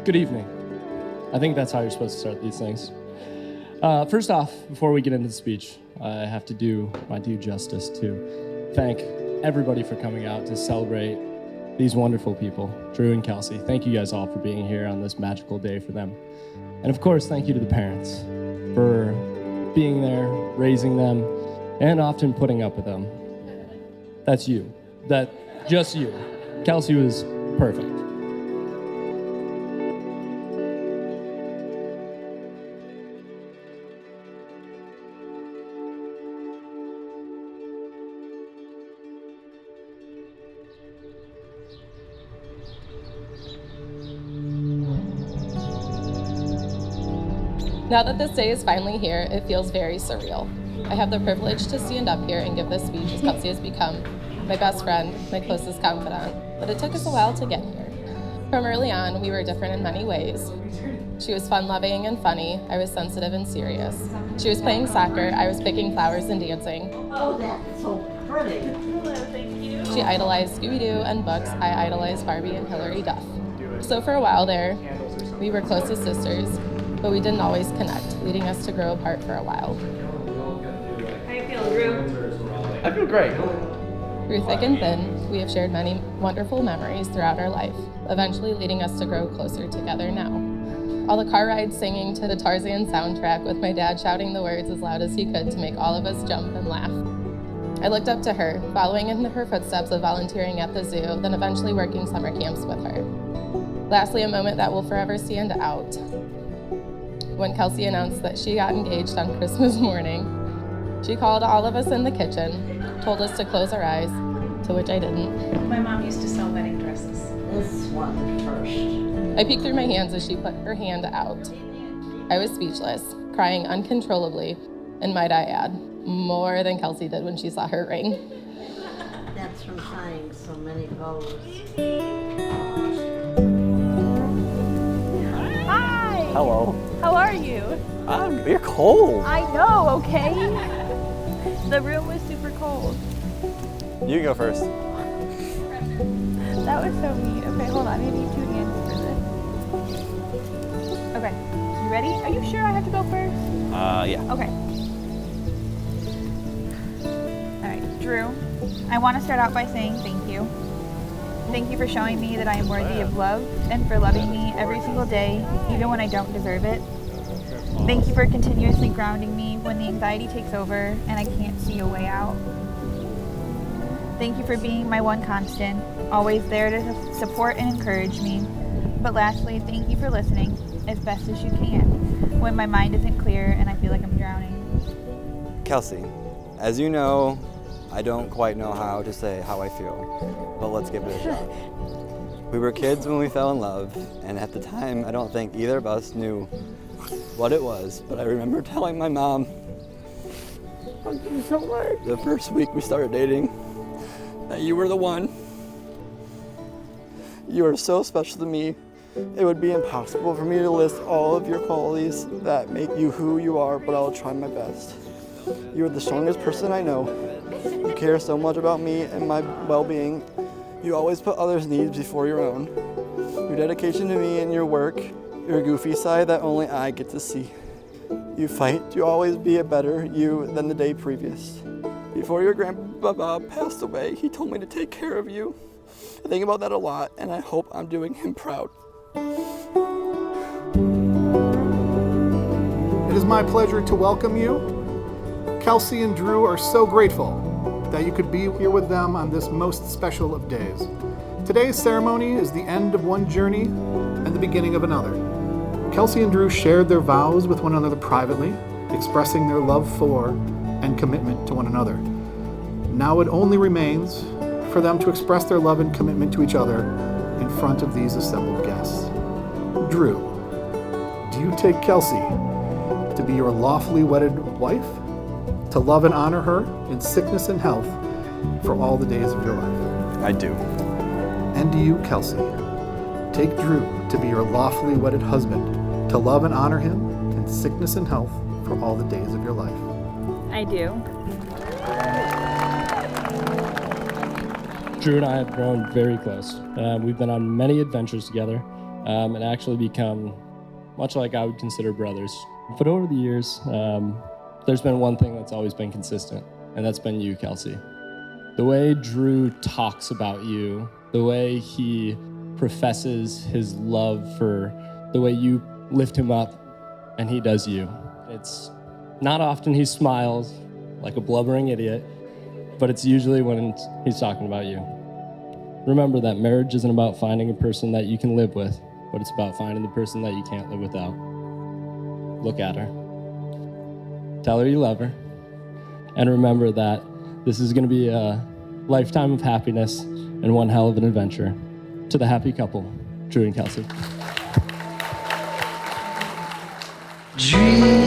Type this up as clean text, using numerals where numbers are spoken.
Good evening. I think that's how you're supposed to start these things. First off, before we get into the speech, I have to do my due justice to thank everybody for coming out to celebrate these wonderful people, Drew and Kelsey. Thank you guys all for being here on this magical day for them. And of course, thank you to the parents for being there, raising them, and often putting up with them. That's you. Just you. Kelsey was perfect. Now that this day is finally here, it feels very surreal. I have the privilege to stand up here and give this speech as Kelsey has become my best friend, my closest confidant, but it took us a while to get here. From early on, we were different in many ways. She was fun-loving and funny. I was sensitive and serious. She was playing soccer. I was picking flowers and dancing. Oh, that's so pretty. Hello, thank you. She idolized Scooby-Doo and books. I idolized Barbie and Hilary Duff. So for a while there, we were close as sisters, but we didn't always connect, leading us to grow apart for a while. How you feeling, Drew? I feel great. Through thick and thin, we have shared many wonderful memories throughout our life, eventually leading us to grow closer together now. All the car rides singing to the Tarzan soundtrack with my dad shouting the words as loud as he could to make all of us jump and laugh. I looked up to her, following in her footsteps of volunteering at the zoo, then eventually working summer camps with her. Lastly, a moment that will forever stand out. When Kelsey announced that she got engaged on Christmas morning, she called all of us in the kitchen, told us to close our eyes, to which I didn't. My mom used to sell wedding dresses. This one first. I peeked through my hands as she put her hand out. I was speechless, crying uncontrollably, and might I add, more than Kelsey did when she saw her ring. That's from tying so many bows. Hi! Hello. How are you? You're cold. I know, okay? The room was super cold. You go first. That was so neat. Okay, hold on. I need 2 hands for this. Okay, you ready? Are you sure I have to go first? Yeah. Okay. All right, Drew, I want to start out by saying thank you. Thank you for showing me that I am worthy of love and for loving me every single day, even when I don't deserve it. Thank you for continuously grounding me when the anxiety takes over and I can't see a way out. Thank you for being my one constant, always there to support and encourage me. But lastly, thank you for listening as best as you can when my mind isn't clear and I feel like I'm drowning. Kelsey, as you know, I don't quite know how to say how I feel, but let's give it a shot. We were kids when we fell in love, and at the time, I don't think either of us knew what it was, but I remember telling my mom the first week we started dating that you were the one. You are so special to me. It would be impossible for me to list all of your qualities that make you who you are, but I'll try my best. You are the strongest person I know. You care so much about me and my well-being. You always put others' needs before your own. Your dedication to me and your work, your goofy side that only I get to see. You fight to always be a better you than the day previous. Before your grandpa passed away, he told me to take care of you. I think about that a lot, and I hope I'm doing him proud. It is my pleasure to welcome you. Kelsey and Drew are so grateful that you could be here with them on this most special of days. Today's ceremony is the end of one journey and the beginning of another. Kelsey and Drew shared their vows with one another privately, expressing their love for and commitment to one another. Now it only remains for them to express their love and commitment to each other in front of these assembled guests. Drew, do you take Kelsey to be your lawfully wedded wife, to love and honor her in sickness and health for all the days of your life? I do. And do you, Kelsey, take Drew to be your lawfully wedded husband, to love and honor him in sickness and health for all the days of your life? I do. Drew and I have grown very close. We've been on many adventures together, and actually become much like I would consider brothers. But over the years, there's been one thing that's always been consistent, and that's been you, Kelsey. The way Drew talks about you, the way he professes his love for the way you lift him up and he does you. It's not often he smiles like a blubbering idiot, but it's usually when he's talking about you. Remember that marriage isn't about finding a person that you can live with, but it's about finding the person that you can't live without. Look at her. Tell her you love her. And remember that this is going to be a lifetime of happiness and one hell of an adventure. To the happy couple, Drew and Kelsey. Dream.